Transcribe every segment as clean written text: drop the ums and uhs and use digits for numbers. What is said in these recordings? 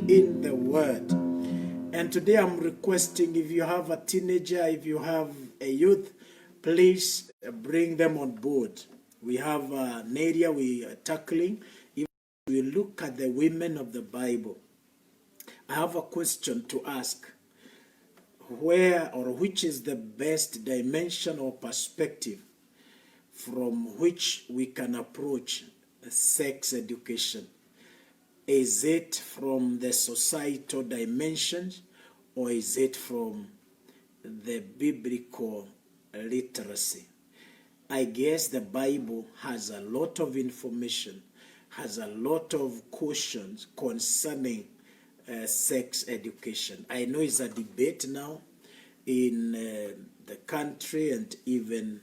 in the word. And today I'm requesting, if you have a teenager, if you have a youth, please bring them on board. We have an area we are tackling. If we look at the women of the Bible, I have a question to ask. Where or which is the best dimension or perspective from which we can approach sex education? Is it from the societal dimensions, or is it from the biblical literacy? I guess the Bible has a lot of information, has a lot of questions concerning sex education. I know it's a debate now in the country and even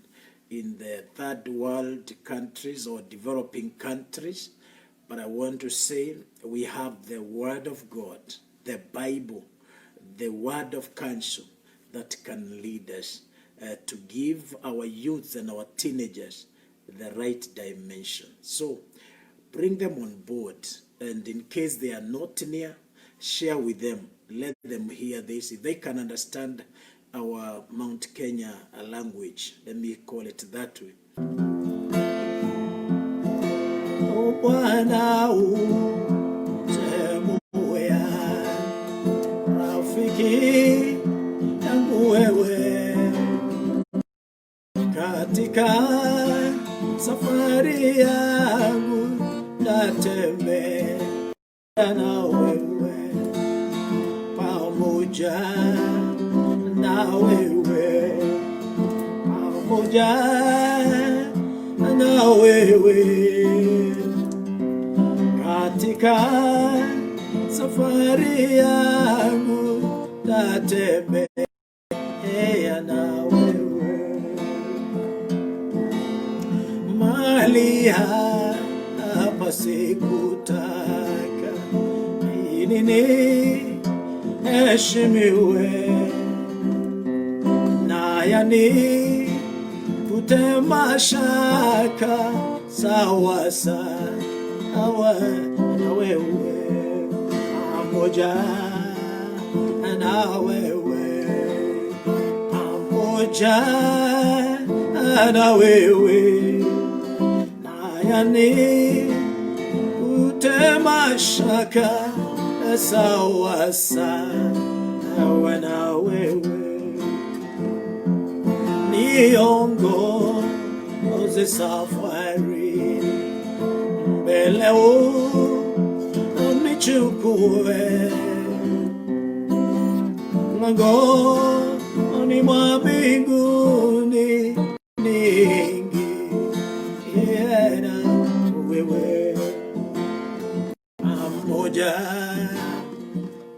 in the third world countries or developing countries. But I want to say we have the Word of God, the Bible, the Word of counsel that can lead us to give our youth and our teenagers the right dimension. So bring them on board, and in case they are not near, share with them. Let them hear this. If they can understand our Mount Kenya language, let me call it that way. Bwana utemuya rafiki yangu wewe, katika safari yangu natembea na wewe, pamoja na wewe, pamoja na wewe, katika safari yangu natembea na wewe, mahali hapa sikutaka nini heshimiwe, na yani kutema shaka sawa sawa na wewe, pamoja na wewe, pamoja na wewe, na yani kutema shaka sawa sawa na wewe, niongoze safari mbele unichukue langoni mwa mbinguni, niingie na wewe, pamoja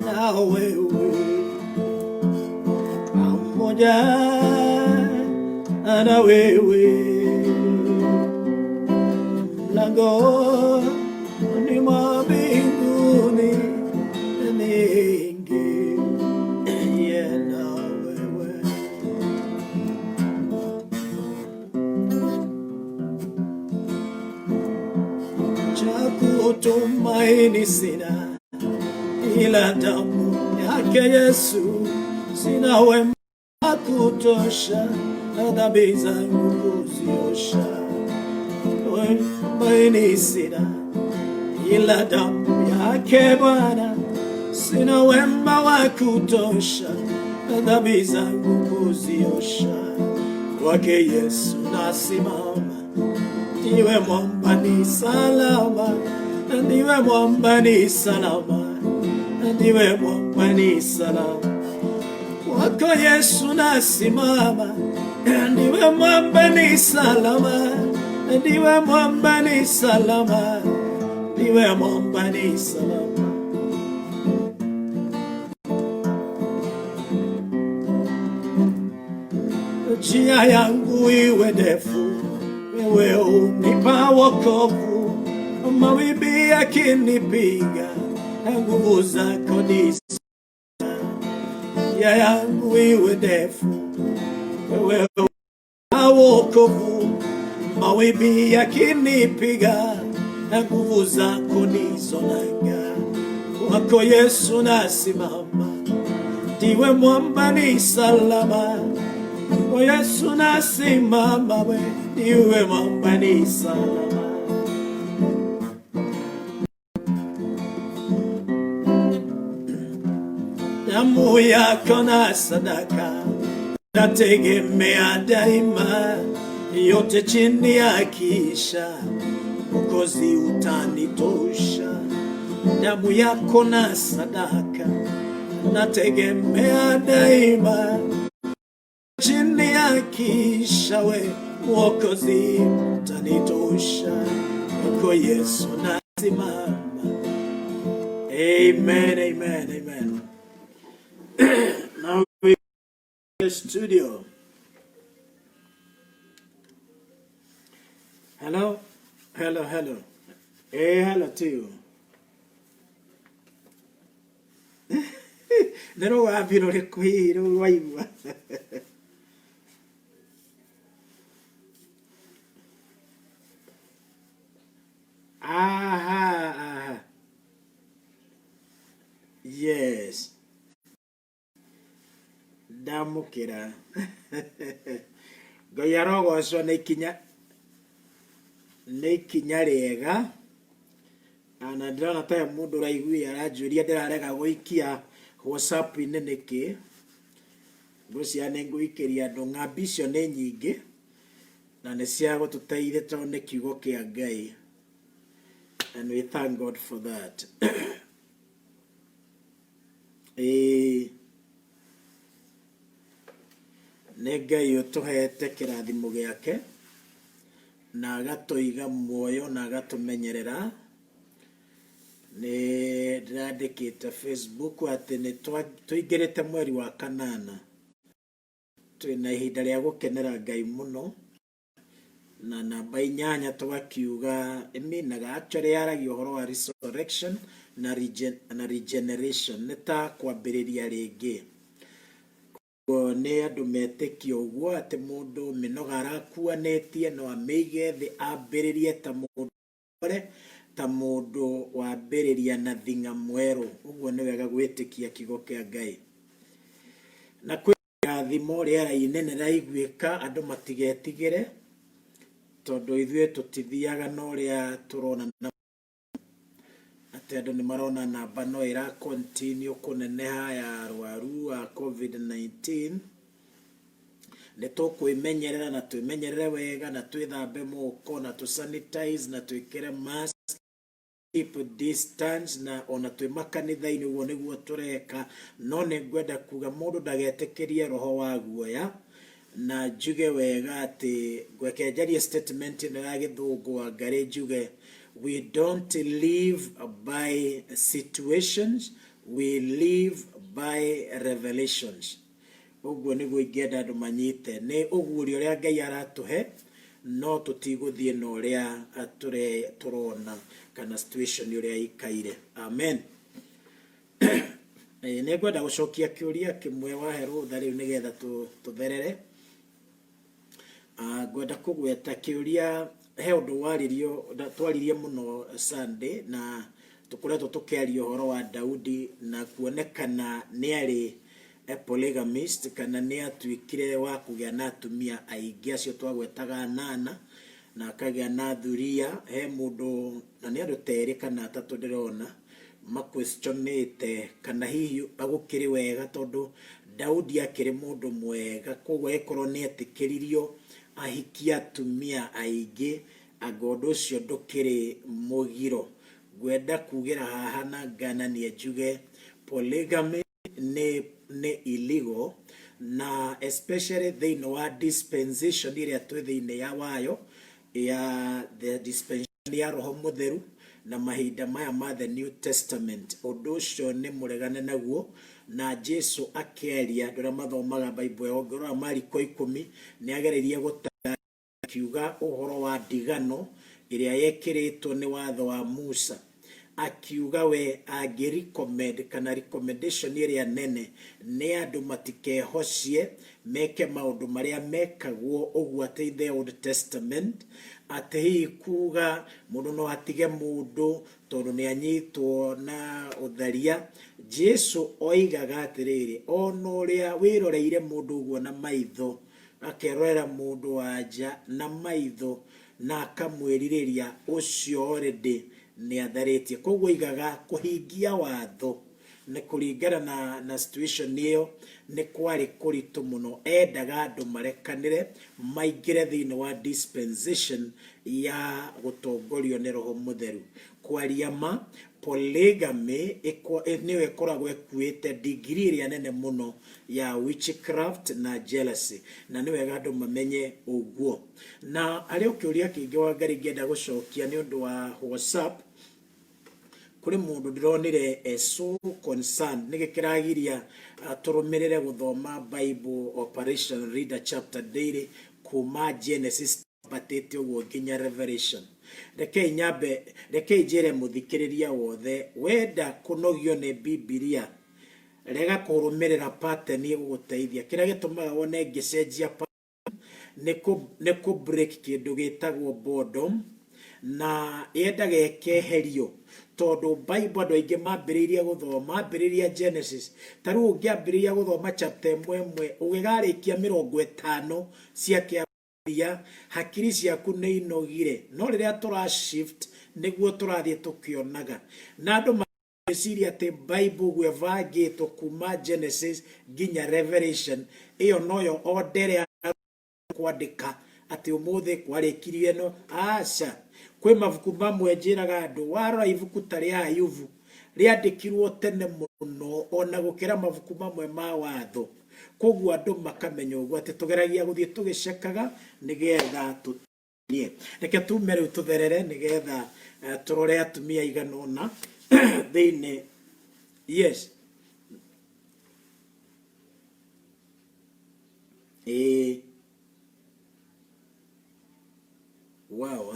na wewe, pamoja na wewe, langoni mwa mbinguni, niingie na wewe. Cha kutumaini sina ila damu yake Yesu, sina wema kutosha na dhambi zangu kuziosha. Tumaini sina ila damu yake Bwana, sina wema wa kutosha na dhambi zangu kuziosha. Kwake Yesu nasimama, ndiwe mwamba ni salama, ndiwe mwamba ni salama, ndiwe mwamba ni salama. Kwako Yesu nasimama, ndiwe mwamba ni salama, ndiwe mwamba ni salama, ndiwe mwamba ni salama. Njia yangu iwe ndefu, wewe unipa wokovu, mawimbi yakinipiga, nguvu zako ni njia yangu iwe ndefu, wewe unipa wokovu, mawimbi yakinipiga, nguvu zako nizo nanga. wako Yesu nasimama, ndiwe mwamba ni salama. Wako Yesu nasimama, we ndiwe mwamba ni salama. Damu yako na sadaka nategemea daima, yote chini ya kisha Mwokozi utanitosha. Damu yako na sadaka nategemea daima, chini ya kisha we Mwokozi utanitosha. Wako Yesu nasimama. Amen, amen, amen. Now we the studio. Hello, hello, hello. Hey, hello to you. Nero wabiro rekwiro waiwa. Aha. Yes. Ndamukira goyarogocwo nĩ ikinya rĩega, na ndĩrona ta mũndũ ũraigua aranjũria ndĩrarega gũikia WhatsApp-inĩ nĩkĩ. Ngwĩciria nĩ ngũikĩria andũ, ng'ambi icio nĩ nyingĩ na nĩ cia gũtũteithia tondũ nĩ kiugo kĩa Ngai, and we thank God for that. Nĩ Ngai ũtũhete kĩrathimo gĩake na agatũiga muoyo na agatũmenyerera. Nĩ ndĩrandĩkĩte Facebook atĩ nĩ tũingĩrĩte mweri wa kanana, twĩna ihinda rĩa gũkenera Ngai mũno, na namba 8 tũgakiuga iminaga actually yaragia ũhoro wa resurrection na regeneration, nĩ ta kwambĩrĩria rĩngĩ. Nĩ andũ metĩkia ũguo atĩ mũndũ mĩnoga arakuanĩtie no amĩige thĩ ambĩrĩrie ta mũndũ wambĩrĩria na thing'a mwerũ. Ũguo nĩ wega gwĩtĩkia kiugo kĩa Ngai. Na kwĩ irathimo rĩera-inĩ nĩraiguĩka, andũ matigetigĩre tondũ ithuĩ tũtithiaga na ũrĩa tũrona, atĩ andũ nĩ marona namba no ĩra continue kũneneha ya arwaru a COVID-19. Nĩ tũkwĩmenyerera na twĩmenyerere wega na twĩthambe moko na tũsanitize na twĩkĩre mask, keep distance, na ona twĩ makanitha-inĩ ũguo nĩguo tũreka. No nĩ ngwenda kuga mũndũ ndagetĩkĩrie roho wa guoya, na njuge wega atĩ ngwekenjaria statement ĩno ya gĩthũngũ wa Ngarĩ njuge we don't live by situations, we live by revelations. Ũguo nĩguo ingĩenda andũ manyite, nĩ ũguũrio ũrĩa Ngai aratũhe, no tũtigũthiĩ na ũrĩa tũrona kana situation ũrĩa ikaire. Amen. Nĩ ngwenda gũcokia kĩũria kĩmwe wahe rũtha rĩu nĩgetha tũtherere. Ngwenda kũgweta kĩũria he ũndũ twaririe mũno Sunday, na tũkoretwo tũkĩaria ũhoro wa Daudi na kuonekana nĩ arĩ polygamist kana nĩ atuĩkire wa kũgĩa na atumia aingĩ acio twagwetaga 8 na akagĩa na thuria. He mũndũ na nĩ andũ terĩ kana atatũ ndĩrona makwestionĩte kana hihi agũkĩrĩ wega tondũ Daudi akĩrĩ mũndũ mwega, koguo ekorwo nĩ etĩkĩririo ahikia atumia aingĩ, anga ũndũ ũcio ndũkĩrĩ mũgiro. Ngwenda kugĩra haha na ngananie njuge polygamy nĩ illegal, na especially thĩinĩ wa dispensation ĩrĩa twĩ thĩinĩ ya wayo ya the dispensation ya Roho Mũtheru na mahinda maya ma the New Testament. Ũndũ ũcio nĩ mũregane naguo, na Jesu akĩaria ndũrĩa mathomaga Bible ya ngoro Mariko 10 nĩ agereria kiuga ũhoro wa ndigano ĩrĩa yekĩrĩtwo nĩ watho wa Musa, akiuga we angĩrecommend kana recommendation ĩrĩa nene nĩ andũ matikehocie meke maũndũ marĩa mekagwo ũguo atĩ the Old Testament, ati kuga mundu no atige mundu tondu ni anyitwo na utharia. Jesu oigaga atiriri, ona uria wiroreire mundu uguo na maitho, akerorera mundu wanja na maitho na akamwiririria, ucio already ni atharitie. Koguo igaga kuhingia watho ne kuringana na situation niyo ne kwari kuritu muno. Endaga andu marekanire maingire thiini wa dispensation ya gutongorio ni Roho Mutheru. Kwaria ma polygamy niyo ikoragwo ekuite degree ria nene muno ya witchcraft na jealousy, na ni wega andu mamenye uguo. Na ari ukiuria kingi wa ngari ngenda gucokia ni undu wa WhatsApp, kuri mundu ndironire so concerned nigikiragiria turumirire guthoma Bible Operation Reader Chapter daily kuma Genesis batete uguo nginya Revelation. Rekei njire muthikiriria wothe, wenda kunogio ni Biblia, rega kurumirira pattern iguguteithia. Kira gitumaga wone ngicenjia ne ku break kindu gitagwo boredom, na yendaga ekeherio tondu Bible andu aingi mambiriria guthoma, mambiriria Genesis, taru ungiambiriria guthoma chapter imwe ugigarikia 50 cia kiambia, hakiri ciaku ni inogire. No riria tura shift niguo turathie tukionaga, na andu meciria ati Bible gwevagitwo kuma Genesis nginya Revelation, iyo noyo order kwandika ati umuthi kwarikirie no. Aca, kwi mavuku mamwe njiraga andu warora ivuku ta ria Ayubu riandikirwo tene muno ona gukira mavuku mamwe ma watho. Koguo andu makamenya uguo ati tugeragia guthie tugicekaga nigetha tunie. Reke tume riu tutherere nigetha turore atumia igana ona thiini. Yes. Wow,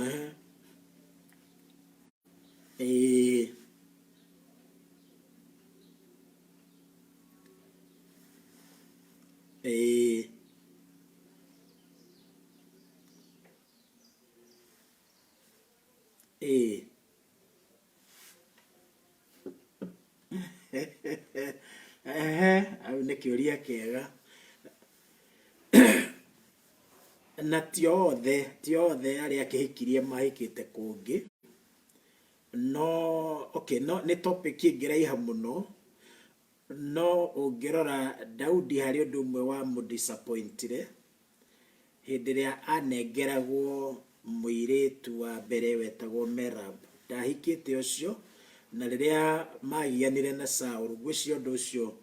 au nä kä å ria kega na ti othe aria akihikirie mahikite kungi. No okay, no ni topic ingiraiha muno, no ungirora Daudi hari undu umwe wa mu disappointire hindi ria anengeragwo muiritu wa mbere wetagwo Merab. Ndahikite ucio na riria magianire na Saul, gwicio undu ucio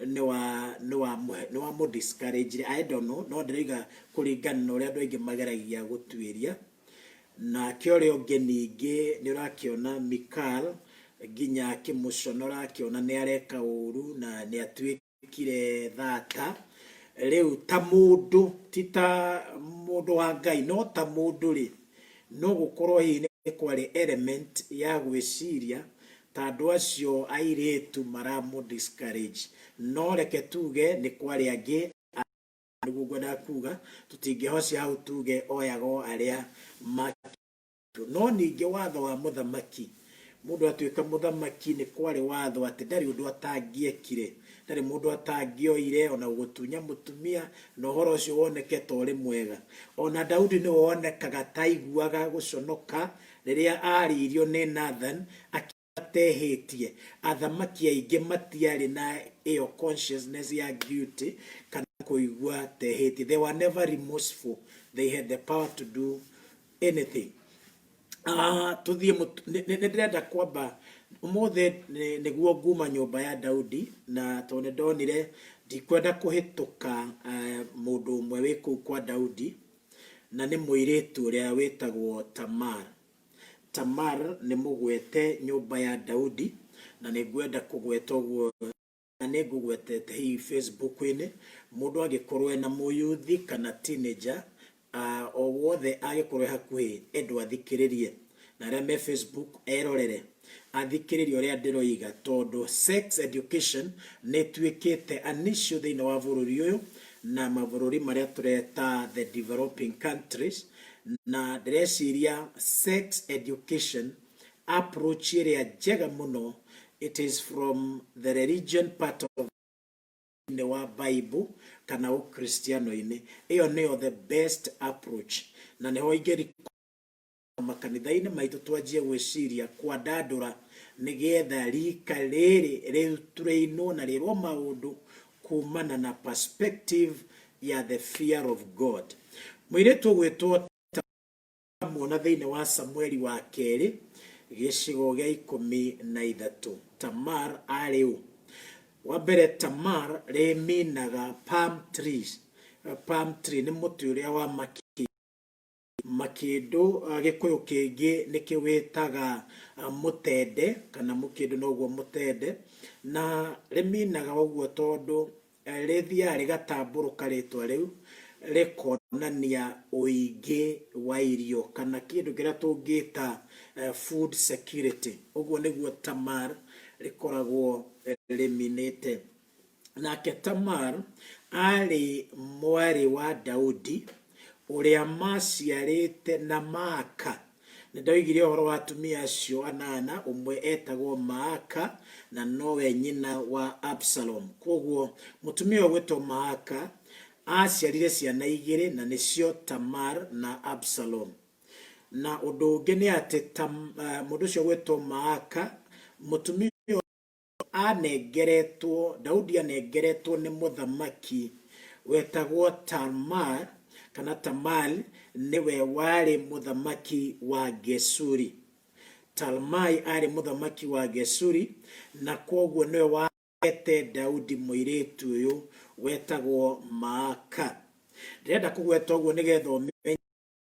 ni wa mu discourage. I don't know, no ndiriga kuringana na uria andu aingi mageragia gutwiria. Na kiore ungi ningi ni urakiona Mikal nginya akimuconora, akiona ni areka uru na ni atwikire thata. Riu ta mundu, tita mundu wa Ngai, no ta mundu ri no gukorwo hi ni kwari element ya gwiciria ta andu acio airitu maramu discourage. No reke tuge ni kwari angi niguo na kuga tutingihocia hau tuge oyago aria no ningi watho wa muthamaki, mundu atwika muthamaki ni kwari watho ati ndari undu atangiekire, ndari mundu atangioire ona gutunya mutumia, no horo ucio wonekete uri mwega. Ona Daudi ni wonekaga taiguaga guconoka riria aririo ni Nathan atehitie. Athamaki aingi matiari na iyo consciousness ya guilty kana kuigua tehiti. They were never remorseful, they had the power to do anything. Tuthie ndirenda kwamba umuthe niguo nguma nyumba ya Daudi, na tondu ndonire ndikwenda kuhituka mundu umwe wi kuu kwa Daudi, na ni muiritu uria witagwo Tamar. Tamar ni mugwete nyumba ya Daudi, na ningwenda kugweta uguo na ningugwetete hii Facebook-ini. Mundu agikorwo na muyuthi kana teenager o wothe agikorwo hakuhi endu athikiririe, na aria me Facebook erorere athikiririe uria ndiroiga, tondu sex education ni twikite an issue thiini wa bururi uyu na mabururi maria tureta the developing countries. na ndĩreciria sex education approach ĩrĩa njega mũno, it is from the religion part of the wa Bible kana ukristiano-inĩ. Iyo nĩyo the best approach, na nĩho ingĩri makanitha-inĩ maitũ twanjie gwĩciria kwandandũra nĩgetha rika rĩrĩ rĩu tũrĩinwo na rĩrwo maũndũ kumana na perspective ya the fear of God. Mũirĩtu ũgwĩtwo muona thĩinĩ wa Samueli wa kerĩ gĩcigo gĩa 13, Tamar arĩ ũ? Wa mbere, Tamar rĩminaga palm trees. Palm tree nĩ mũtĩ ũrĩa wa makĩndũ, gĩkũyũ kĩngĩ nĩkĩwĩtaga mũtende kana mũkĩndũ noguo mũtende, na rĩminaga ũguo tondũ rĩthiaga rĩgatambũrũka rĩtwa rĩu rĩkonania ũingĩ wa irio kana kĩndũ kĩrĩa tũngĩta food security. Ũguo nĩguo Tamar rĩkoragwo rĩminĩte. Nake Tamar arĩ mwarĩ wa Daudi ũrĩa maciarĩte na Maaka. Nĩndoigire ũhoro wa atumia acio 8, ũmwe etagwo Maaka na nowe nyina wa Absalom. Koguo mũtumia ũgwĩtwo Maaka aciarire ciana 2 na nĩcio Tamar na Absalom. Na ũndũ ũngĩ nĩ atĩ mũndũ ũcio ũgwĩtwo Maaka, mũtumia anengeretwo, Daudi anengeretwo nĩ mũthamaki wetagwo Tamar kana Tamal, niwe warĩ mũthamaki wa Geshuri. Talmai arĩ mũthamaki wa Geshuri, na koguo niwe wahete Daudi mũirĩtu ũyũ wetagwo Maaka. Ndĩrenda kũgweta ũguo nĩgetha ũmenye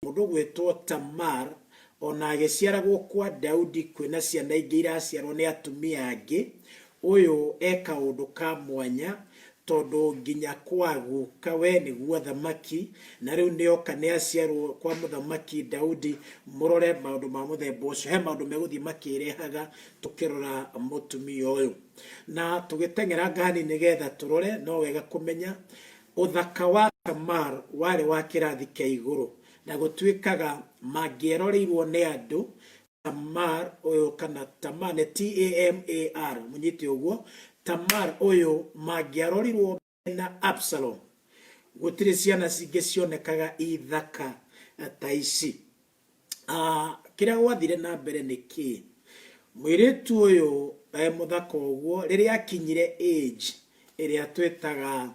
mũndũ ũgwĩtwo Tamar ona agĩciaragwo kwa Daudi kwĩna ciana ingĩ iraciarwo nĩ atumia angĩ. Ũyũ eka ũndũ ka mwanya tondũ nginya kwa guka we nĩguo thamaki, na rĩu nĩoka nĩaciarwo kwa mũthamaki Daudi. Mũrore maũndũ ma mũthemba ũcio, he maũndũ megũthiĩ makĩrehaga tũkĩrora mũtumia ũyũ. Na tũgĩteng'era ngani nĩgetha tũrore, no wega kũmenya ũthaka wa Tamar warĩ wa kĩrathi kĩa igũrũ, na gũtuĩkaga mangĩeroreirwo nĩ andũ Tamar ũyũ kana Tamar nĩ Tamar, mũnyite ũguo, Tamar ũyũ mangĩarorirwo na Absalom, gũtirĩ ciana cingĩ cionekaga ithaka ta ici. Kĩrĩa gwathire na mbere nĩ kĩ? Mũirĩtu ũyũ mũthaka ũguo rĩrĩa akinyire age ĩrĩa twĩtaga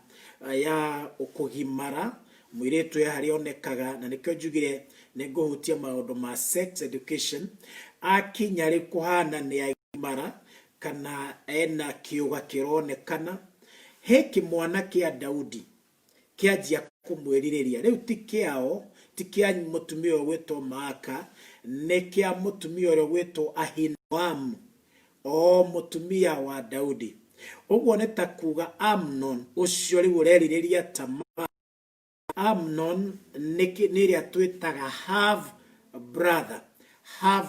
ya kũgimara, mũirĩtu ũyũ harĩa onekaga, na nĩkĩo njugire nĩngũhutia maũndũ ma sex education, akinya rĩ kũhana nĩ agimara kana ena kĩũga kĩronekana, he kĩmwana kĩa Daudi kĩanjia kũmwĩrirĩria. Rĩu ti kĩao, ti kĩa mũtumia ũyũ gwĩtwo Maaka, nĩ kĩa mũtumia ũrĩa gwĩtwo Ahinoamu, mũtumia wa Daudi. Ũguo nĩ ta kuga Amnon ũcio rĩu ũrerirĩria Tamar. Amnon nĩ ĩrĩa twĩtaga half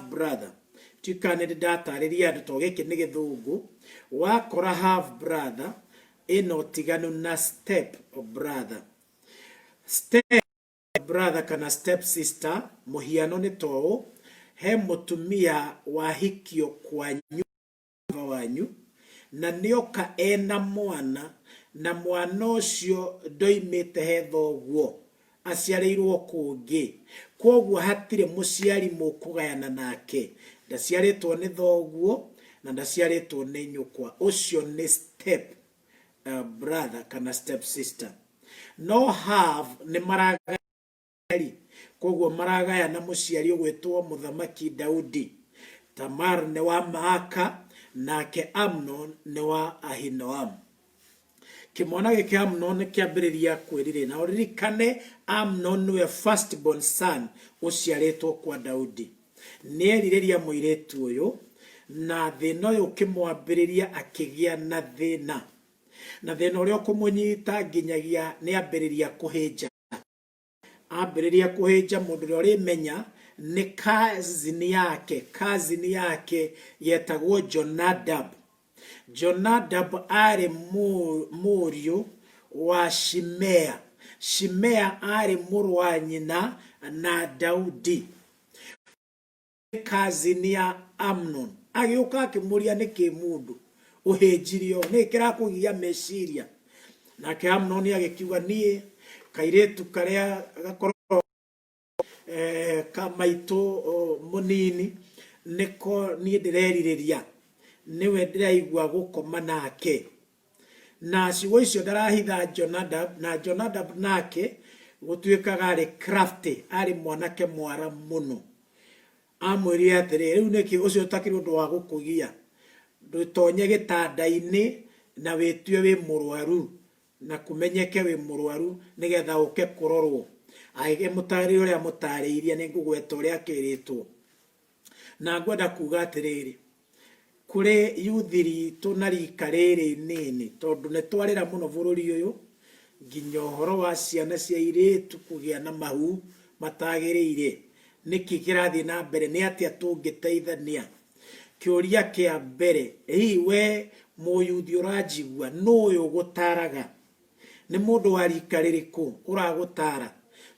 brother. Tikane ndatarĩria andũ to gĩkĩ nĩ gĩthũngũ. Wakora half brother ĩno tiganu na step brother. Step brother kana step sister mũhiano nĩ toũ, he mũtumia wahikio kwa nyũmba wanyu na nĩoka ena mwana, na mwana ũcio ndoimĩte he thoguo, aciarĩirwo kũngĩ, koguo hatirĩ mũciari mũkũgayana nake, ndaciarĩtwo nĩ thoguo na ndaciarĩtwo nĩ nyũkwa. Ũcio nĩ step brother kana step sister. No half nĩ maragayana, koguo maragayana mũciari ũgwĩtwo mũthamaki Daudi. Tamar nĩ wa Maaka, nake Amnon nĩ wa Ahinoamu. Kĩmwana gĩkĩ Amnon kĩambĩrĩria kwĩrĩrĩra, na ũririkane Amnon nĩwe first born son ũciarĩtwo kwa Daudi. Nĩerirĩria mũirĩtu ũyũ, na thĩna ũyũ ũkĩmwambĩrĩria akĩgĩa na thĩna, na thĩna ũrĩa ũkũmũnyita nginyagia nĩambĩrĩria kũhĩnja. Ambĩrĩria kũhĩnja, mũndũ ũrĩa ũrĩmenya nĩ cousin yake yetagwo Jonadab. Jonadab arĩ mũriũ wa Shimea. Shimea arĩ mũrũ wa nyina na Daudi kazini ya Amnon agĩũka akĩmũria nĩkĩ mũndũ ũhĩnjirio nĩ kĩrakũgia meciria nake Amnon agĩkiuga niĩ kairĩtu karĩa gakorwo kamaitũ mũnini nĩko niĩ ndĩrerirĩria niwe ndĩraigua gũkoma nake na ciugo icio ndarahitha Jonadab na Jonadab nake gũtuĩkaga arĩ crafty arĩ mwanake mwara mũno amwĩrire atĩrĩ rĩu nĩkĩ ũcio ũtakĩrĩ ũndũ wa gũkũgia ndũtonye gĩtanda-inĩ na wĩtue wĩ mũrwaru na kũmenyeke wĩ mũrwaru nĩgetha ũke kũrorwo agĩmũtarĩria ũrĩa mũtarĩirie nĩ ngũgweta ũrĩa akĩrĩtwo na ngwenda kuuga atĩrĩrĩ kũrĩ yuthi ritũ na rika rĩrĩ nini tondũ nĩ twarĩra mũno bũrũri ũyũ nginya ũhoro wa ciana cia airĩtu kũgĩa na mahu matagĩrĩire nĩkĩ kĩrathiĩ na mbere nĩ atĩa tũngĩteithania kĩũria kĩa mbere hihi we mũyuthi ũranjigua nũũ ũgũtaraga nĩ mũndũ wa rika rĩrĩkũ ũragũtara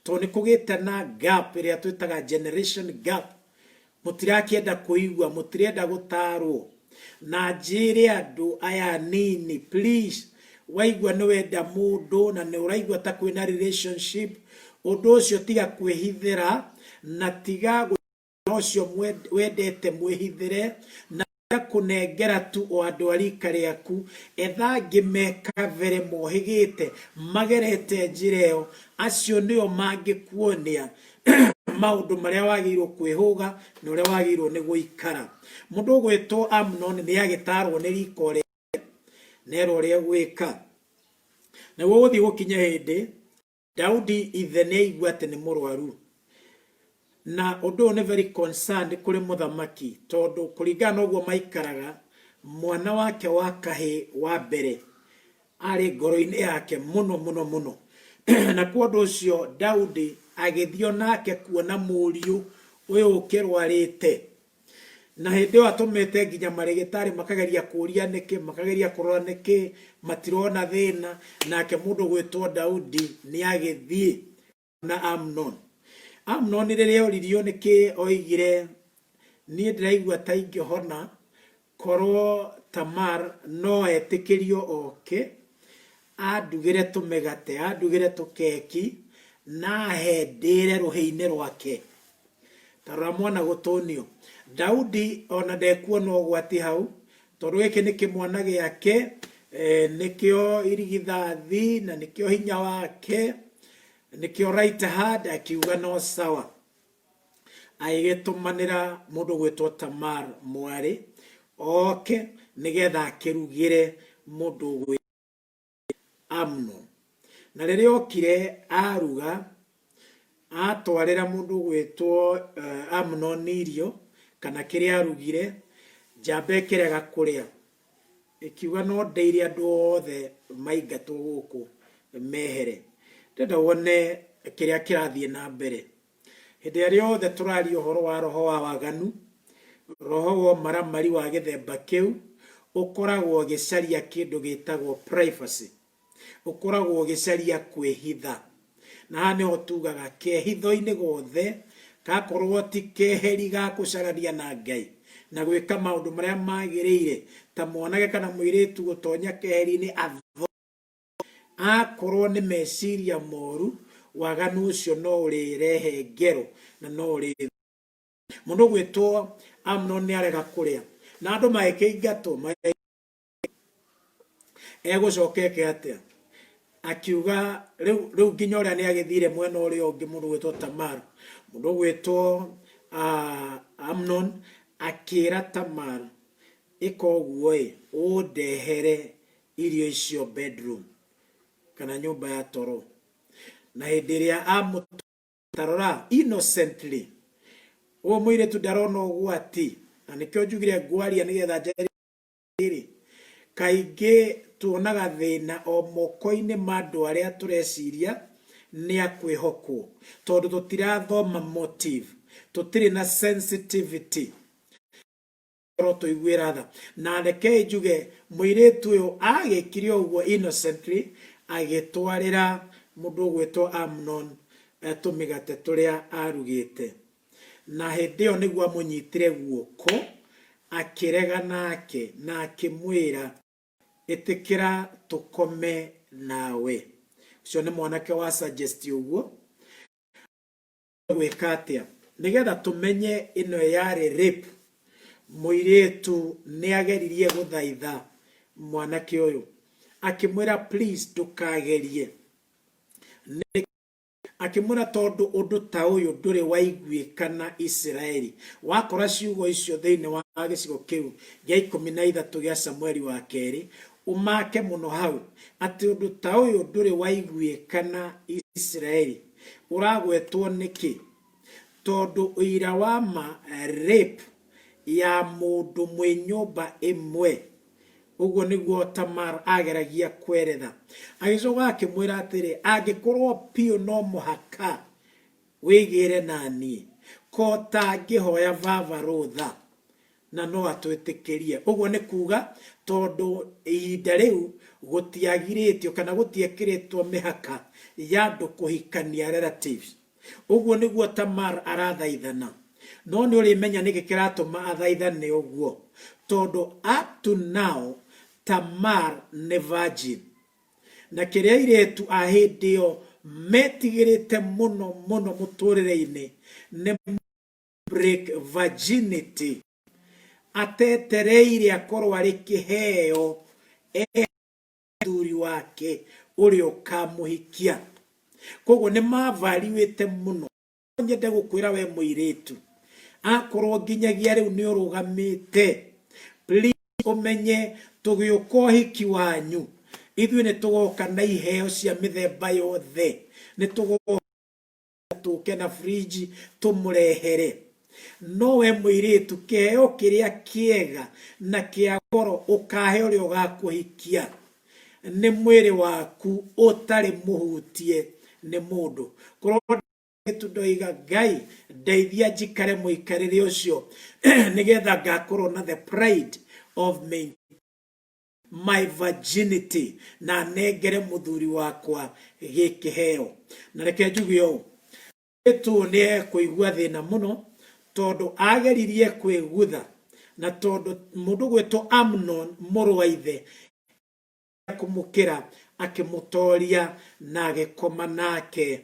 tondũ nĩ kũgĩte na gap ĩrĩa twĩtaga generation gap mũtirakĩenda kũigua mũtirenda gũtarwo na njĩre andũ aya nini please waigua nĩ wenda mũndũ na nĩ ũraigua ta kwĩna relationship ũndũ ũcio tiga kwĩhithĩra na tiga ũcio wendete mwĩhithĩre na kũnengera tu o andũ a rika rĩaku etha angĩ mekavere mohĩgĩte magerete njĩra ĩyo acio nĩo mangĩkuonia maũndũ marĩa wagĩrĩirwo kwĩhũga na ũrĩa wagĩrĩirwo nĩ gũikara mũndũ ũgwĩtwo Amnon nĩ agĩtarwo nĩ rika ũrĩa nerwo ũrĩa gwĩka naguo gũthiĩ gũkinya hĩndĩ Daudi ithe nĩ aigua atĩ nĩ mũrwaru na ũndũ ũyũ nĩ very concerned kũrĩ mũthamaki tondũ kũringana na ũguo maikaraga mwana wake wa kahĩ wa mbere arĩ ngoro-inĩ yake mũno mũno mũno na kwa ũndũ ũcio Daudi agĩthio nake kuona mũriũ ũyũ ũkĩrwarĩte na hĩndĩ ĩyo atũmĩte nginya marĩgĩtarĩ makageria kũria nĩkĩ makageria kũrora nĩkĩ matirona thĩna nake mũndũ gwĩtwo Daudi nĩ agĩthiĩ na Amnon rĩrĩa oririo nĩkĩ oigire niĩ ndĩraigua ta ingĩhona korwo Tamar no etĩkĩrio oke andugĩre tũmĩgate andugĩre tũkeki na hendĩre rũhĩ-inĩ rwake tarora mwana gũtũnio Daudi ona ndekuona ũgwati hau tondũ gĩkĩ nĩ kĩmwana gĩake nĩkĩo irigithathi na nĩkĩo hinya wake nĩkĩo right hand akiuga no sawa agĩtũmanĩra mũndũ gwĩtwo Tamar mwarĩ oke nĩgetha akĩrugĩre mũndũ gwĩ Amnon na rĩrĩa okire aruga atwarĩra mũndũ gwĩtwo Amnon irio kana kĩrĩa arugire njamba ĩkĩrega kũrĩa ĩkiuga no ndeire andũ othe maingatwo gũkũ mehere ndenda wone kĩrĩa kĩrathiĩ na mbere hĩndĩ ĩrĩa yothe tũraria ũhoro wa roho wa waganu roho wa maramari wa gĩthemba kĩu ũkoragwo gĩcaria kĩndũ gĩtagwo privacy ũkoragwo gĩcaria kwĩhitha na haha nĩho tugaga kehitho-inĩ gothe gakorwo ti keheri ga gũcarania na Ngai na gwĩka maũndũ marĩa magĩrĩire ta mwanake kana mũirĩtu gũtonya keheri-inĩ akorwo nĩ meciria moru waganu ũcio no ũrĩrehe ngero na no ũrĩ mũndũ gwĩtwo Amnon nĩ arega kũrĩa na andũ magĩkĩingatwo egũcokeke atĩa akiuga rĩu nginya ũrĩa nĩ agĩthire mwena ũrĩa ũngĩ mũndũ gwĩtwo Tamar mũndũ gwĩtwo Amnon akĩra Tamar ĩka ũguo ũndehere irio icio bedroom kana nyũmba ya toro na hĩndĩ ĩrĩa amũtarora innocently mũirĩtu ndarona ũgwati na nĩkĩo njugire ngwaria nĩgetha njĩrĩ kaingĩ tuonaga thĩna o moko-inĩ ma andũ arĩa tũreciria nĩ akwĩhokwo tondũ tũtirathoma motive tũtirĩ na sensitivity tũiguĩra tha na reke njuge mũirĩtu ũyũ agĩkire ũguo innocently agĩtwarĩra mũndũ gwĩtwo Amnon tumigate turia arugite na hindi yo niguo amunyitire guoko akirega nake na akimwira itikira tukome nawe. Ucio ni mwanake wa suggest uguo gwikatia nigetha tumenye ino yari rape. Muiretu ni ageririe guthaitha mwanake uyu akimwira please tukagerie, akimwira tondu undu ta uyu nduri waiguikana Israeli. Wakora ciugo icio thiini wa gicigo kiu gia 13 gia Samueli wa keri umake muno hau ati undu ta uyu nduri waiguikana Israeli. Uragwetwo niki? Tondu uira wa ma rape ya mundu mwe nyumba imwe. Uguo niguo Tamar ageragia kweretha, agicoka akimwira atiri angikorwo pio no muhaka wigire nani ko tangihoya vava rutha na no atwitikirie. Uguo ni kuga tondu ihinda riu gutiagiritio kana gutiekiritwo mihaka ya andu kuhikania relatives. Uguo niguo Tamar arathaithana, no ni urimenya niki kiratuma athaithane uguo tondu up to now Tamar ne virgin na kiria iretu ahindio metigirite muno muno muturire-ini ne break virginity atetereire akorwo ari kiheo thuri wake uri ukamuhikia. Koguo ni mavariwite muno. Nyende gukwira we muiretu akorwo nginyagia riu ni urugamite, please umenye tugiuka uhiki wanyu ithui ni tugoka na iheo cia mithemba yothe. Ni tugoka tuke na fridge tumurehere, no we muiretu kiheo kiria kiega na kia goro ukahe uri ugakuhikia ni mwiri waku utari muhutie ni mundu. Korwo tudoiga Ngai ndeithia njikare muikarire ucio nigetha ngakorwo na the pride of my virginity na negere muthuri wakwa gikiheo. Na reke njuge ũũ, tu ni kuigua thina muno tondu ageririe kwigutha na tondu mundu gwetwo Amnon muru wa ithe kumukira akimutoria na agikoma nake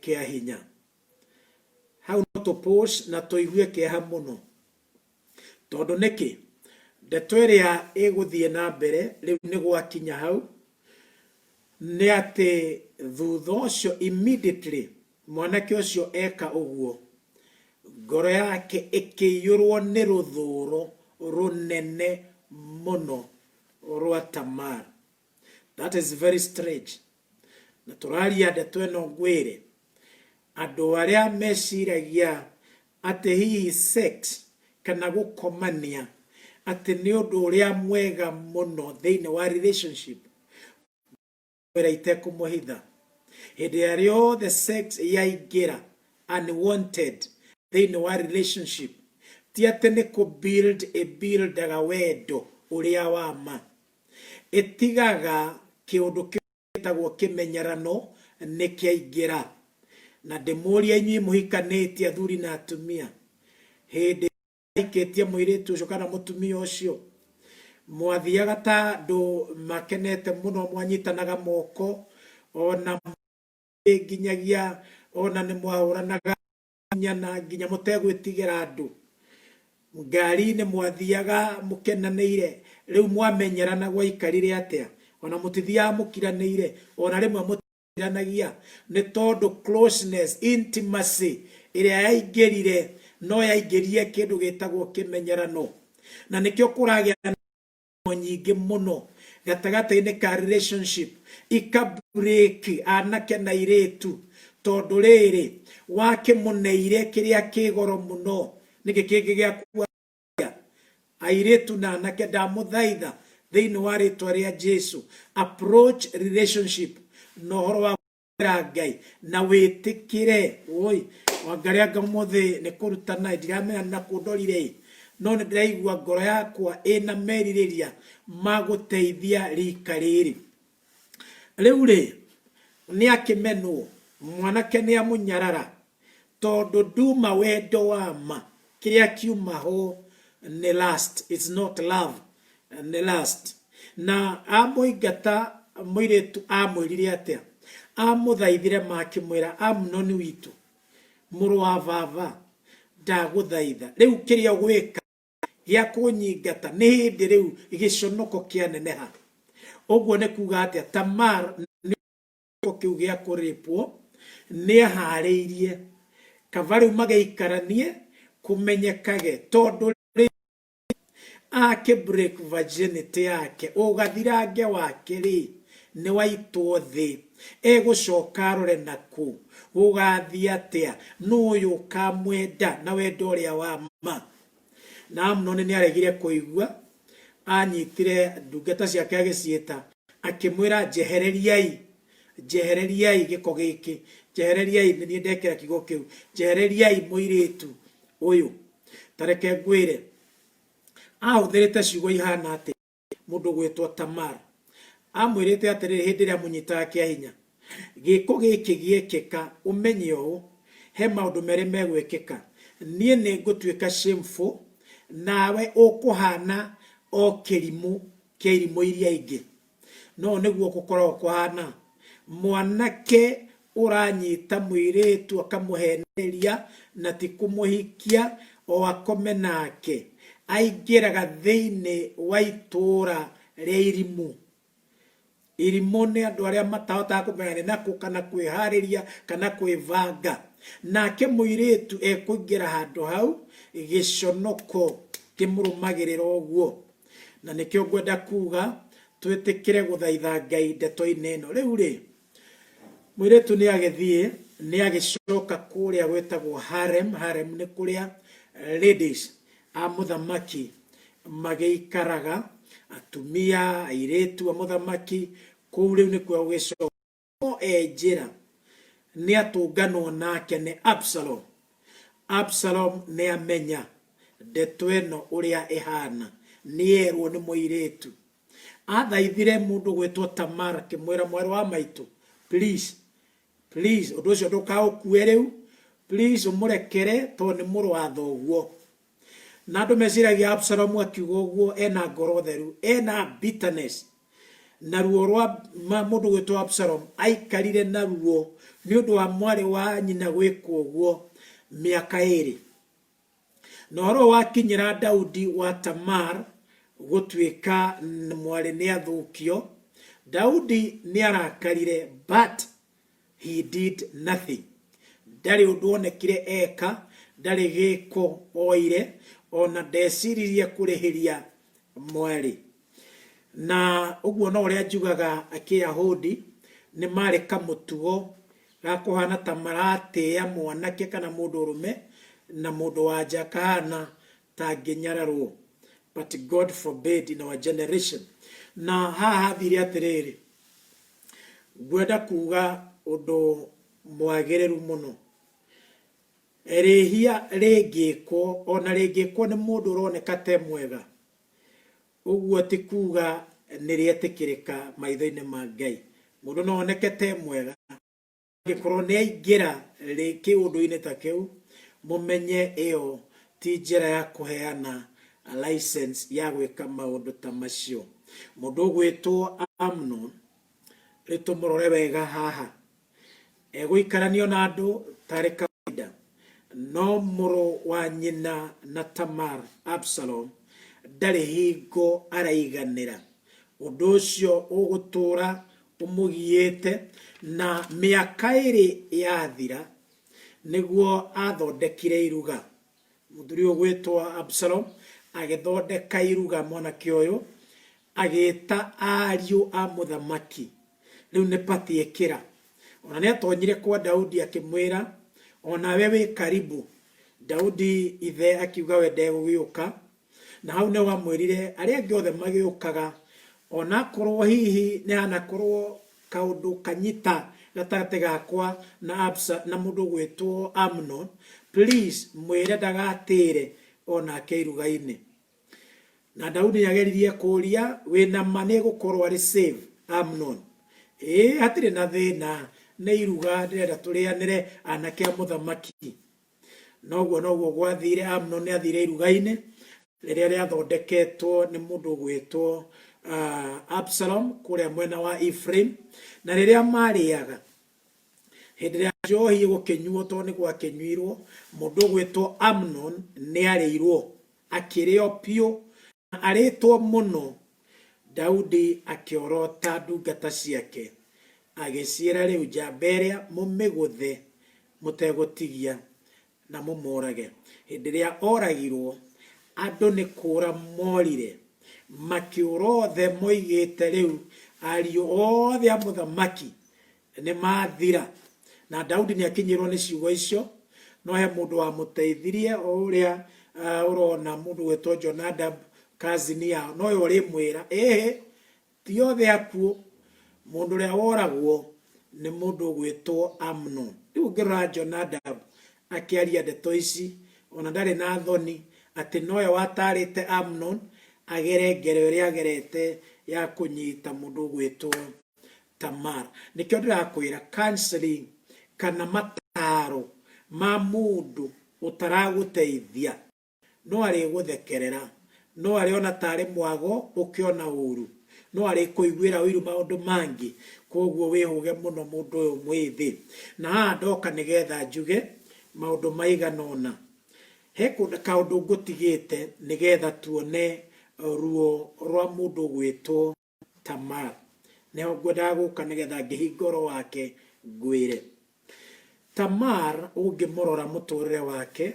kia hinya. Hau no tupause na tuigue kieha muno tondu niki ndeto iria iguthie na mbere riu ni gwakinya hau ni ati thutha ucio immediately mwanake ucio eka uguo ngoro yake ikiyurwo ni ruthuro runene muno rwa Tamar. That is very strange. Na turaria ndeto ino ngwire andu aria meciragia ati hihi sex kana gukomania ati ni undu uria mwega muno thiini wa relationship wira itekumuhitha hindi yario the sex yaingira unwanted thiini wa relationship ti ati ni buildaga wendo uria wa ma. Itigaga kiundu kitagwo kimenyerano ni kiaingira. Na ndemuria inyui muhikanitie athuri na atumia hindi iketie muiritu ucio kana mutumia ucio mwathiaga ta ndu makenete muno mwanyitanaga moko ona nginyagia ona ni mwahuranaga nyana nginya mutegwitigira andu ngari ni mwathiaga mukenaniire riu mwamenyerana gwaikarire atia ona mutithia mukiraniire ona rimwe mutiranagia ni tondu closeness intimacy iria yaingirire no yaingirie kindu gitagwo kimenyerano. Na nikio kuragia nyingi muno gatagata-ini ka relationship ikabreak anake na iretu tondu riri wakimuneire kiria kigoro muno niki kingi gia kuwa airetu na anake ndamuthaitha thiini wa ritwa ria Jesu approach relationship no horo wa Ngai na witikire oi wangaria ngamothe ni kurutana ndiramenya na kundorire no ni ndiraigua ngoro yakwa ina meririria maguteithia rika riri. Riu ri ni akimenwo mwanake ni amunyarara tondu nduma wendo wa ma kiria kiuma ho ni last, it's not love, ni last. Na amoigata muiretu amwirire atia amuthaithire makimwira Amnoni witu muru wa baba ndaguthaitha riu kiria gwika gia kunyingata ni hindi riu giconoko kianeneha. Uguo ni kuga atia Tamar ni kiu gia kuripwo ni ahariirie kavaru mageikaranie kumenyekage tondu ake break virginity yake ugathirange wake ri ni waitwo thi egucoka rore naku ugathia atia nuyu kamwenda na wendo uria wa ma. Na Amnoni ni aregire kuigua anyitire ndungata ciake agicieta akimwira jehereriai giko giki, jehereriai ni ndekera kigo kiu, jehereriai muiritu uyu tareke ngwire ahuthirite ciugo ihana ati mundu gwitwo Tamar amwirite atiriri hindi ria munyitaga kia hinya giko giki giekeka umenye uu he maundu meri megwikika nie ni ngutwika shameful nawe ukuhana o kirimu iria ingi no niguo gukorwo kuhana mwanake uranyita mwiritu akamuheneria na ti kumuhikia o akome nake aingiraga thiini wa itura ria irimu ni andu aria matahota kumenya naku kana kwihariria kana kwivanga nake mwiritu ekuingira handu hau giconoko kimurumagirira uguo. Na nikio ngwenda kuga twitikire guthaitha Ngai ndeto-ini ino riu ri mwiritu ni agithie ni agicoka kuria gwetagwo harem ni kuria ladies a muthamaki magiikaraga atumia airetu a muthamaki kuu riu ni kwa gicoka enjira ni atunganwo nake ni Absalom ni amenya ndeto ino uria ihana ni erwo ni muiretu athaithire mundu gwetwo Tamar kimwira mwari wa maitu please undu ucio ndukaukuwe riu please umurekere to ni muru wa thoguo. Na andu meciragia Absalom akiuga uguo ena ngoro theru ena bitterness na ruo rwa mundu gwetwo Absalom aikarire na ruo ni undu wa mwari wa nyina gwikwo uguo miaka iri. Na horo wakinyira Daudi wa Tamar gutwika mwari ni athukio Daudi ni arakarire but he did nothing. Ndari undu onekire eka ndari giko oire ona ndeciririe kurihiria mwari. Na uguo no uria njugaga Akiyahudi ni mareka mutugo ga kuhana ta maratia mwanake kana mundu urume na mundu wanja kahana ta nginyararwo, but God forbid in our generation. Na haha thire atiriri ngwenda kuga undu mwagiriru muno erihia ringikwo ona ringikwo ni mundu uroneka te mwega uguo ti kuga ni rietikirika maitho-ini ma Ngai. Mundu no oneke te mwega gikorwo ni aingira riki undu-ini ta kiu mumenye iyo ti njira ya kuheana license ya gwika maundu ta macio. Mundu gwitwo Amnon ritumurore wega haha egwikaranio na andu tari kawaida no muru wa nyina na Tamar Absalom ndari hingo araiganira undu ucio ugutura umugiete na miaka iri yathira niguo athondekire iruga. Muthuri ugwitwo Absalom agithondeka iruga mwanake uyu agita ariu a muthamaki riu ni pati ekira ona ni atonyire kwa Daudi akimwira ona we wi karibu. Daudi ithe akiuga we ndegugioka na hau ne wamwirire aria angi othe magiukaga ona korwo hihi ni anakorwo kaundu kanyita gatagati gakwa na mundu gwitwo Amnon, please mwire ndagatire ona keiruga-ini. Na Daudi yageririe kuria wina mane gukorwo ari save Amnon hatire na thina nĩ iruga ndĩrenda tũrĩanĩre anake a mũthamaki. Noguo gwathire. Amnon nĩ athire iruga-inĩ rĩrĩa rĩathondeketwo nĩ mũndũ gwĩtwo Absalom kũrĩa mwena wa Ephraim, na rĩrĩa marĩaga hĩndĩ ĩrĩa njohi gũkĩnyuo tondũ nĩ gwakĩnyuirwo, mũndũ gwĩtwo Amnon nĩ arĩirwo akĩrĩo piũ na arĩtwo mũno. Daudi akĩorota ndungata ciake agĩciĩra rĩu njamba ĩrĩa mũmĩgũthe mũtegũtigia na mũmorage. Hĩndĩ ĩrĩa oragirwo, andũ nĩ kũra morire, makĩũra othe moigĩte rĩu ariũ othe a mũthamaki nĩ mathira. Na Daudi nĩ akinyĩrwo nĩ ciugo icio. No he mũndũ wa mũteithirie o ũrĩa ũrona mũndũ gwĩtwo Jonadab kazini yao, no yo rĩmwĩra ti othe akuo, mũndũ ũrĩa woragwo nĩ mũndũ gwĩtwo Amnon. Rĩu ngĩrora Jonadab akĩaria ndeto ici, ona ndarĩ na thoni atĩ noyo watarĩte Amnon agere ngero ĩrĩa agerete ya kũnyita mũndũ gwĩtwo Tamar. Nĩkĩo ndĩrakwĩra counseling kana mataro ma mũndũ ũtaragũteithia no arĩgũthekerera, no arĩona tarĩ mwago ũkĩona ũru, no arĩkũiguĩra ũiru maũndũ mangĩ. Koguo wĩhũge mũno mũndũ ũyũ mwĩthĩ. Na haha ndoka nĩgetha njuge maũndũ maigana ũna. He kaũndũ ngũtigĩte nĩgetha tuone ruo rwa mũndũ gwĩtwo Tamar. Nĩho ngwendaga gũka nĩgetha ngĩhinga ũhoro wake ngwĩre. Tamar ũngĩmũrora mũtũrĩre wake,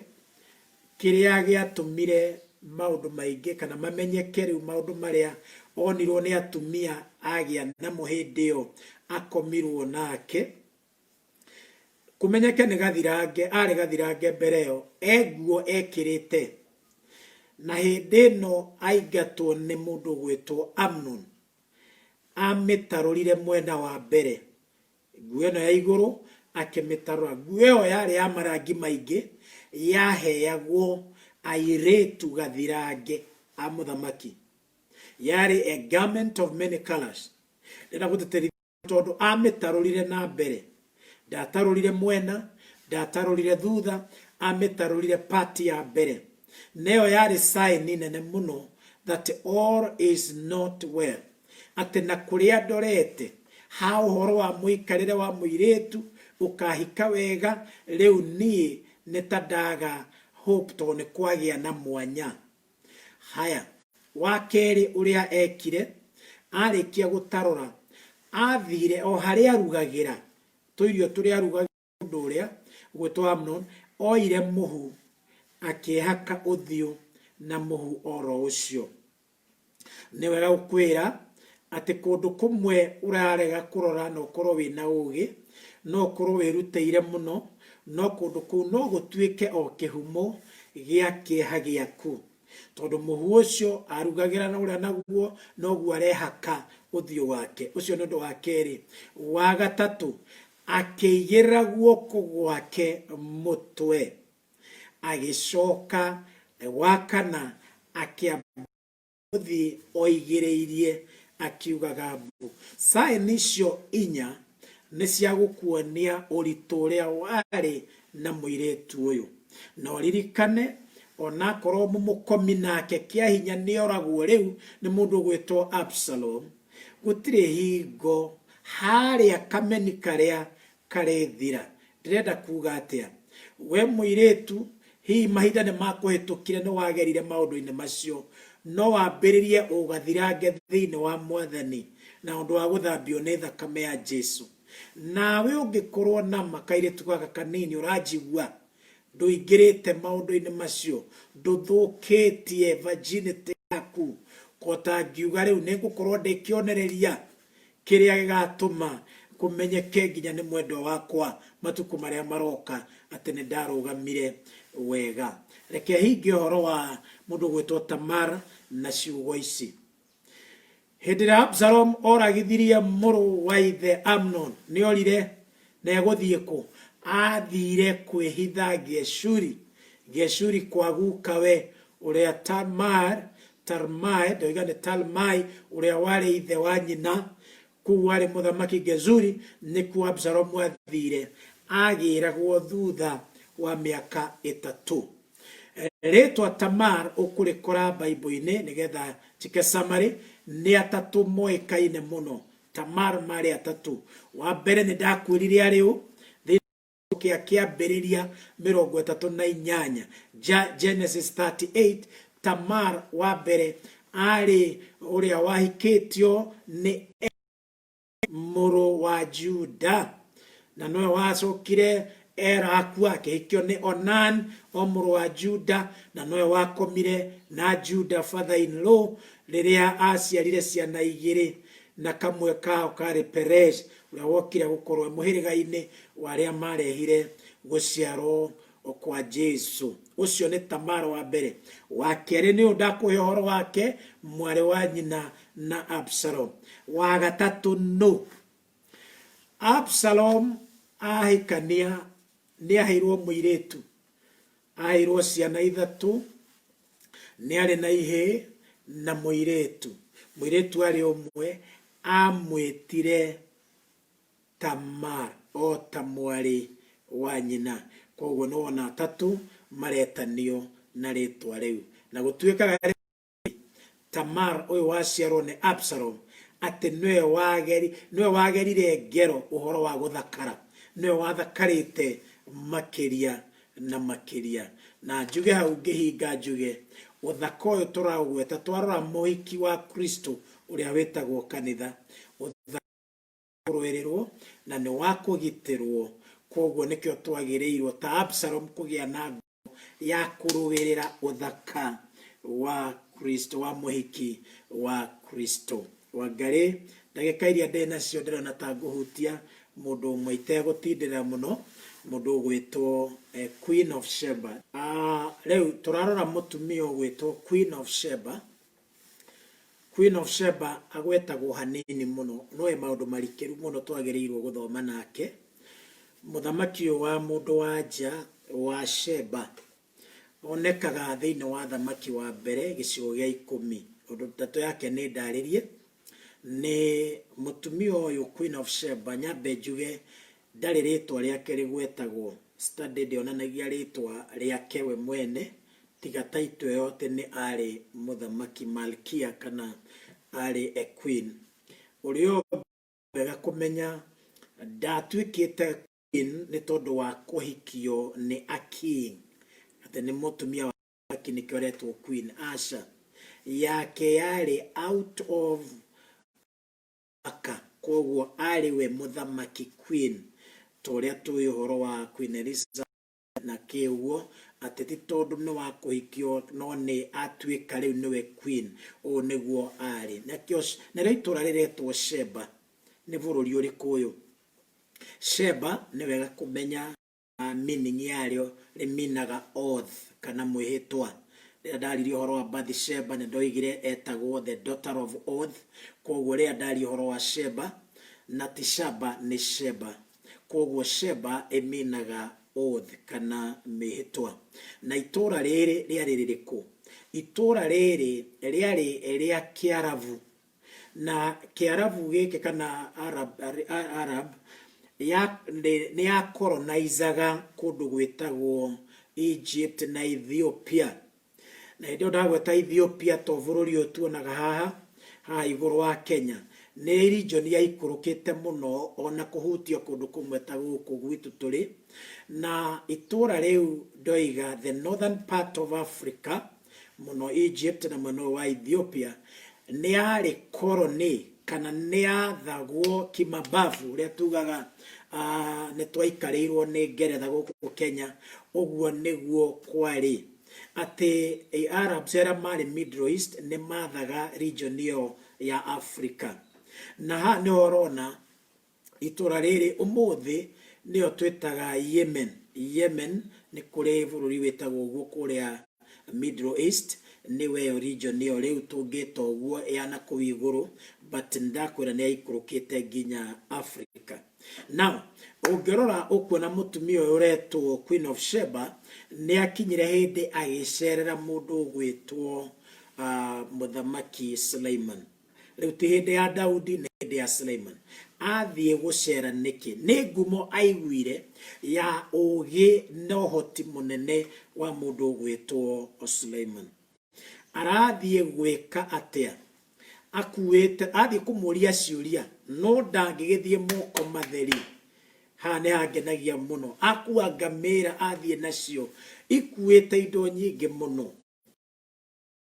kĩrĩa gĩatũmire maũndũ maingĩ kana mamenyeke rĩu maũndũ marĩa onirwo nĩ atumia agĩa namo hĩndĩ ĩyo akomirwo nake, kũmenyeke nĩ gathirange, arĩ gathirange mbere ĩyo, nguo ekĩrĩte. Na hĩndĩ ĩno aingatwo nĩ mũndũ gwĩtwo Amnon, amĩtarũrire mwena wa mbere, nguo ĩno ya igũrũ akĩmĩtarũra. Nguo ĩyo yarĩ ya marangi maingĩ, yaheagwo airĩtu gathirange a mũthamaki. Yarĩ a garment of many colors. Ndĩrenda gũteterithia tondũ amĩtarũrire na mbere, ndatarũrire mwena, ndatarũrire thutha, amĩtarũrire pati ya mbere. Neyo yarĩ sign nene mũno that all is not well. Atĩ na kũrĩa ndorete ha ũhoro wa mũikarĩre wa mũirĩtu ũkahika wega, rĩu niĩ nĩ ta ndaga hope tondũ nĩ kwagĩa na mwanya. Haya, wa kerĩ ũrĩa ekire, arĩkia gũtarũra, athire o harĩa arugagĩra tũirio tũrĩa arugagĩra mũndũ ũrĩa gwĩtwo Amnon, oire mũhu akĩhaka ũthiũ na mũhu oro ũcio. Nĩ wega gũkwĩra atĩ kũndũ kũmwe ũrarega kũrora na ũkorwo wĩna ũgĩ, no ũkorwo wĩrutĩire mũno, no kũndũ kũu no gũtuĩke o kĩhumo gĩa kĩeha gĩaku. Tondũ mũhu ũcio arugagĩra na ũrĩa naguo noguo arehaka ũthiũ wake. Ũcio nĩ ũndũ wa kerĩ. Wa gatatũ, akĩigĩrĩra guoko gwake mũtwe, agĩcoka. Wa kana, akĩambũthiĩ oigĩrĩirie akiugaga mbu. Sign icio inya nĩ cia gũkuonia ũritũ ũrĩa warĩ na mũirĩtu ũyũ. Na ũririkane, onakorwo mũmũkomi nake kĩa hinya nĩ oragwo rĩu nĩ mũndũ gwĩtwo Absalom, gũtirĩ hingo harĩa kameni karĩa karĩthira. Ndĩrenda kuga atĩa? We mũirĩtu, hihi mahinda nĩ makũhĩtũkire nĩ wagerire maũndũ-inĩ macio, no wambĩrĩrie ũgathirange thĩinĩ wa Mwathani na ũndũ wa gũthambio nĩ thakame ya Jesu. Nawe ũngĩkorwo na makairĩtu gaka kanini ũranjigua, ndũingĩrĩte maũndũ-inĩ macio, ndũthũkĩtie virginity yaku, kota ngiuga rĩu nĩ ngũkorwo ndĩkĩonereria kĩrĩa gĩgatũma kũmenyeke nginya nĩ mwendwa wakwa matukũ marĩa maroka atĩ nĩ ndarũgamire wega. Reke hinge ũhoro wa mũndũ gwĩtwo Tamar na ciugo ici. Hĩndĩ ĩrĩa Absalom oragithirie mũrũ wa ithe Amnon, nĩ orire na egũthiĩ kũ? Athire kwĩhitha Geshuri. Geshuri kwa gukawe ũrĩa Talmai, ndoiga nĩ Talmai, ũrĩa warĩ ithe wa nyina, kuwari muthamaki Gezuri ni ku Absalomu athire agiragwo thutha wa miaka 3. Ritwa Tamar ukurikora Bible-ini nigetha chike summary ni 3 moikaine muno. Tamar mari 3. Wa mbere ni ndakwirire ariu kiambiriria 38 Genesis 38. Tamar wa mbere ari uria wahikitio ni muru wa Juda, na no wacokire Eraku akihikio ni Onan o muru wa Juda, na no wakomire na Juda father in law riria aciarire ciana igiri, na kamwe kao kari Perez uria wokire gukorwo muhiriga-ini waria marehire guciarwo kwa Jesu. Ucio ni Tamar wa mbere. Wa keri ni ndakuhe horo wake mwari wa nyina na Absalom. Wa gatatu no Absalom ahikania ni ahirwo muiretu, ahirwo ciana 3, ni ari na ihe na muiretu ari umwe amwitire Tamar o tamwari wa nyina. Koguo no na 3 maretanio na ritwa riu, na gutuikaga Tamar uyu waciarwo ni Absalom ati niwe wagerire ngero uhoro wa guthakara, niwe wathakarite makiria na makiria. Na njuge hau ngihinga njuge uthaka uyu turaugweta twarora mohiki wa Kristo uria wetagwo kanitha, uthaka na ni wa kugitirwo. Koguo nikio twagirirwo ta Absalom kugia na ya kuruwirira uthaka wa Kristo, wa mohiki wa Kristo. Wangari ndagika iria ndena cio ndirona ta nguhutia mundu umwe itegutindira muno, mundu gwitwo Queen of Sheba. Leo turarora mutumia gwitwo Queen of Sheba. Queen of Sheba agwetagwo hanini muno, no maundu marikiru muno twagirirwo guthoma nake. Muthamaki wa mundu wa nja wa Sheba onekaga thiini wa thamaki wa mbere gicigo gia 10. Undu tatu yake ni ndaririe ni mutumia uyu Queen of Sheba. Nyambe njuge ndari ritwa riake rigwetagwo studied onanagia ritwa riake we mwene, tiga title yote ni ari muthamaki Malkia kana ari a queen. Urio bega kumenya ndatwikite queen ni tondu wa kuhikio ni a king, ati ni mutumia wa kini kioretwo queen. Asha yake yari out of aka, koguo ari we muthamaki queen. Toria tuyo horo wa Queen Elizabeth na kiugo ati ti tondu ni wa kuhikio no ni atwika riu niwe queen. O niguo ari nakio na riitura riretwo Sheba ni bururi uriku uyu. Sheba ni wega kumenya meaning yario riminaga oath kana mwihitwa. Ndari horo wa Bathsheba ni ndoigire etagwo the daughter of oath. Koguo ria ndari horo wa Sheba na Tishaba ni Sheba. Koguo Sheba eminaga oath kana mihitwa. Na itura riri riari ririku? Itura riri riari ria Kiarabu, na Kiarabu giki kana Arab ya ni ya colonizaga kundu gwitagwo Egypt na Ethiopia. Na ndio ndagweta Ethiopia to bururi utuonaga haha iguru wa Kenya ni region ya ikurukite muno ona kuhutio kundu kumwe ta guku gwitu turi. Na itura riu ndoiga the northern part of Africa muno Egypt na muno wa Ethiopia ni ari colony kana ni athagwo kimabavu ria tugaga ni twaikarirwo ni Ngeretha guku Kenya. Uguo niguo kwari ati Arabs era mari Middle East ni mathaga region iyo ya Africa. Na ha ni orona itura riri umuthi nio twitaga Yemen. Yemen ni kuri bururi witagwo guo kuria Middle East, niwe region niyo riu tungito guo yana ku iguru, but ndakwira ni ikurukite ginya Africa. Now ungerora ukuona mutumia uretwo Queen of Sheba ni akinyire hindi agicerera mundu gwitwo muthamaki Suleiman. Riu ti hindi ya Daudi ni ya Suleiman athie gucera niki ni ngumo aiguire ya ugi no hoti munene wa mundu gwitwo Suleiman. Arathie gwika atia? Akuite athie kumuria ciuria no ndangigithie moko matheri. Hane hagenagia muno. Akua ngamira athie nacio ikuite indo nyingi muno.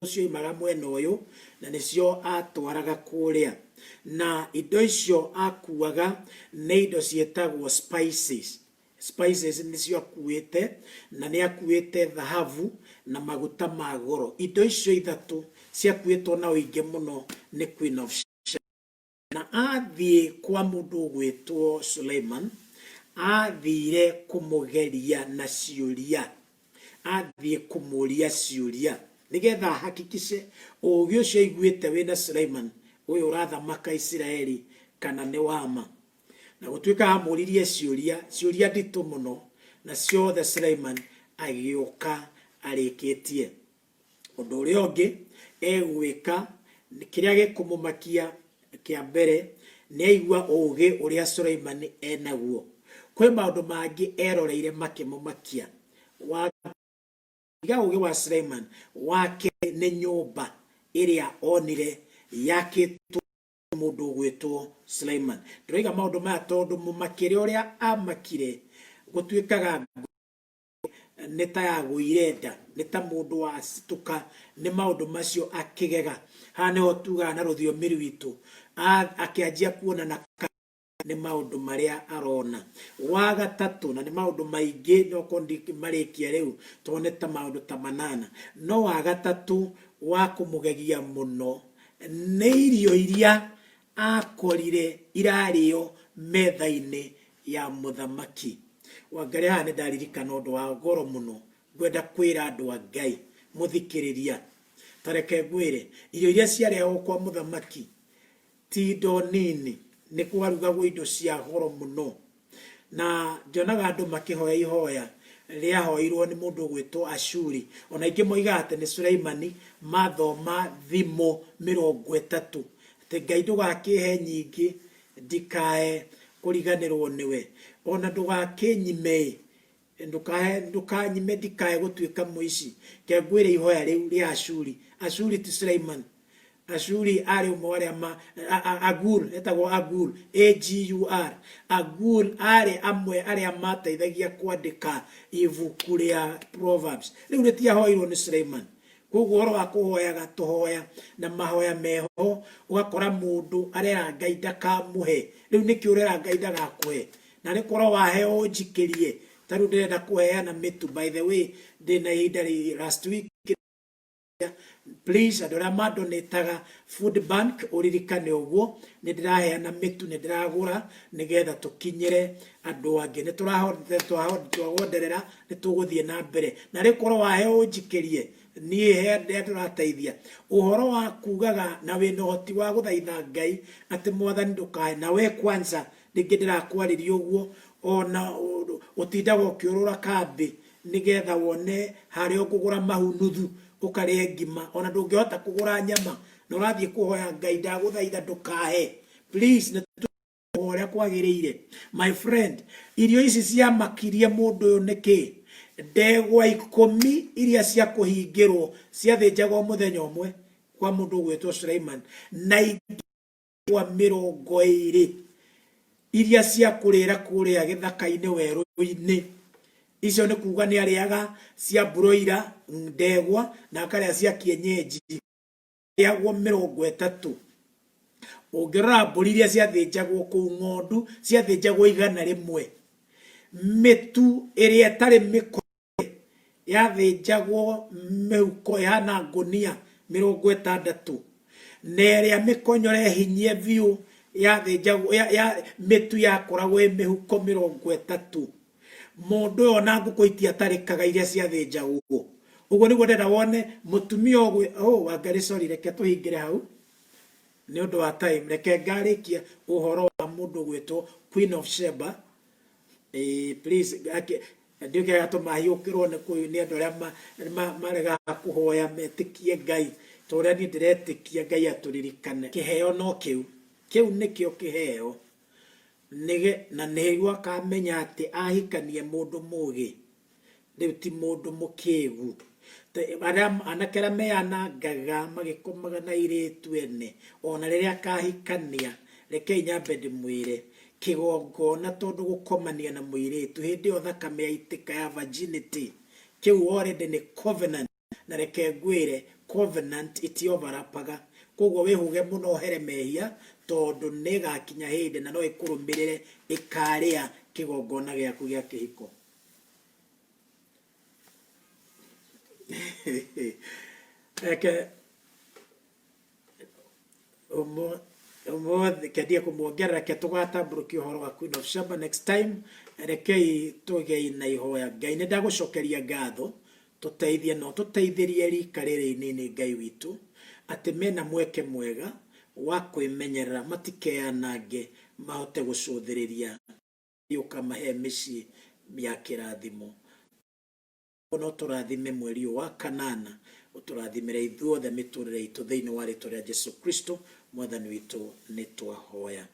Ucio imaga mwena uyu na nicio atwaraga kuria, na indo icio akuaga ni indo cietagwo spices. Spices nicio akuite, na ni akuite dhahabu na maguta ma goro. Indo icio ithatu ciakuitwo na uingi muno ni Queen of Sheba. Na athie kwa mundu gwitwo Suleiman, athire kumugeria na ciuria, athie kumuria ciuria nigetha hakikishe ugi ucio iguite wina Suleiman uyu urathamaka Israeli kana ni wama. Na gutuika amuririe ciuria nditu muno, na ciothe Suleiman agioka arikitie. Undu uria ungi egwika kiria gikumumakia kia mbere ni aigua ugi uria Suleiman enaguo. Kwe maundu mangi eroreire makimumakia. Ugi wa Suleiman wake ni nyumba iria onire yakitwo mundu gwitwo Suleiman. Ndiroiga maundu maya tondu mumakire uria amakire gutuikaga ni ta yaguirenda, ni ta mundu wa situka, ni maundu macio akigega. Hane otuga na ruthiomi rwitu akianjia kuona na ni maundu maria arona. Wa gatatu, na ni maundu maingi no kondi marikia riu tone ta maundu ta manana, no wa gatatu wa kumugegia muno ni irio iria akorire irario metha-ini ya muthamaki. Wangare haha ni ndaririkana undu wa goro muno ngwenda kwira andu a Ngai muthikiriria. Tareke ngwire irio iria ciarehwo kwa muthamaki ti indo nini, ni kwarugagwo indo cia goro muno. Na ndionaga andu makihoya ihoya riahoirwo ni mundu gwitwo Ashuri. Ona ingi moiga ati ni Suleimani mathoma thimo 30 ati Ngai ndugakihe nyingi ndikae kuriganirwo niwe, ona ndugakinyime ndukanyime ndikae gutuika muici. Ke ngwire ihoya riu ria Ashuri. Ashuri ti Suleiman. Ashuri ari umwe Agur, etagwo Agur, Agur. Agur ari amwe aria mateithagia kwandika ibuku ria Proverbs. Riu ritiahoirwo ni Suleiman. Koguo oro wa kuhoyaga tuhoya na mahoya meho, ugakora mundu arera Ngai ndakamuhe. Riu niki urera Ngai ndagakuhe? Na ni koro wahe unjikirie. Taru ndirenda kuheana mitu. By the way, ndina ihinda last week, please adora madonetaga food bank uririkane uguo ni ndiraheana mitu, ni ndiragura nigetha tukinyire andu angi. Ni turagonderera ni tuguthie na mbere. Na rikoro wahe unjikirie nie he ndirateithia uhoro wa kugaga na wina hoti wa guthaitha Ngai ati mwathani ndukae na we kwanza ningi ndirakwariria uguo. Ona utindaga ukiurura kambi nigetha wone hari ukugura mahu nuthu ukarie ngima, ona ndungihota kugura nyama na urathie kuhoya Ngai ndaguthaitha ndukahe. Please na uria kwagiriire. My friend, irio ici cia makirie mundu uyu niki? Ndegwa 10 iria cia kuhingirwo ciathinjagwo muthenya umwe kwa mundu gwitwo Suleiman, na igwa 20 iria cia kurira kuria githaka-ini weru-ini. Icio ni kuga ni ariaga cia broiler ndegwa na akaria cia kienyeji yagwo 30. Ungirora mburi iria ciathinjagwo kuu ng'ondu ciathinjagwo 100. Mitu iria tari miko yathinjagwo mihuko yana ngunia 60. Na iria mikonyore hinyie biu yathinjagwo mitu yakoragwo mihuko 30. Mundu ona nguku itiatarikaga iria ciathinjagwo. Uguo niguo ndenda wone mutumia ogwe. Wangari sorry, reke tuhingire hau ni undu wa time. Reke ngarikia uhoro wa mundu gwitwo Queen of Sheba. Please ndioke gatuma hiukirwo ni kuyu ni andu aria marega kuhoya metikie Ngai toria ni ndiretikia Ngai aturirikane. Kiheo no kiu kiu nikio kiheo nige na neigwa kamenya ati ahikanie mundu mugi riu ti mundu mukigu anakera meana gaga magikomaga na iritu ene ona riria kahikania reke nyambe ndimwire kigongona tondu gukomania na muiritu hindi o thakame yaitika ya virginity kiu already ni covenant na reke ngwire covenant itiovarapaga koguo wihuge muno here mehia tondu nigakinya hindi na no ikurumirire ikaria kigongona giaku gia kihiko. Eke kedia kumuongerera ke tugatamburukia uhoro wa Queen of Sheba next time. Rekei tugei na ihoya Ngai ni ndagucokeria ngatho tuteithie no tuteithirie rika riri inini Ngai witu ati mena mweke mwega wa kwimenyerera matikeanange mahote gucuthiriria ukamahe micii ya kirathimo no turathime mweri wa kanana uturathimire ithuothe miturire itu thiini wa ritwa ria Jesu Kristo mwathani witu ni twahoya.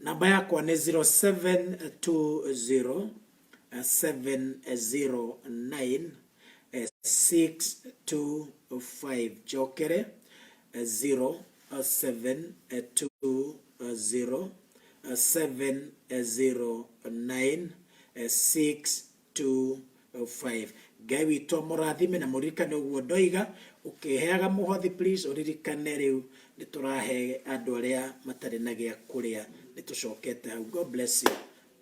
Namba yakwa ni 0720 709 625 jokere 0720 709 625. Ngai witu murathime na muririkane uguo ndoiga ukiheaga muhothi please uririkane riu niturahe andu aria matari na gia kuria nitucokete hau. God bless you.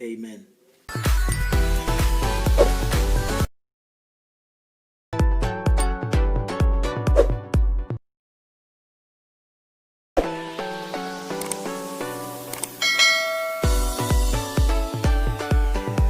Amen.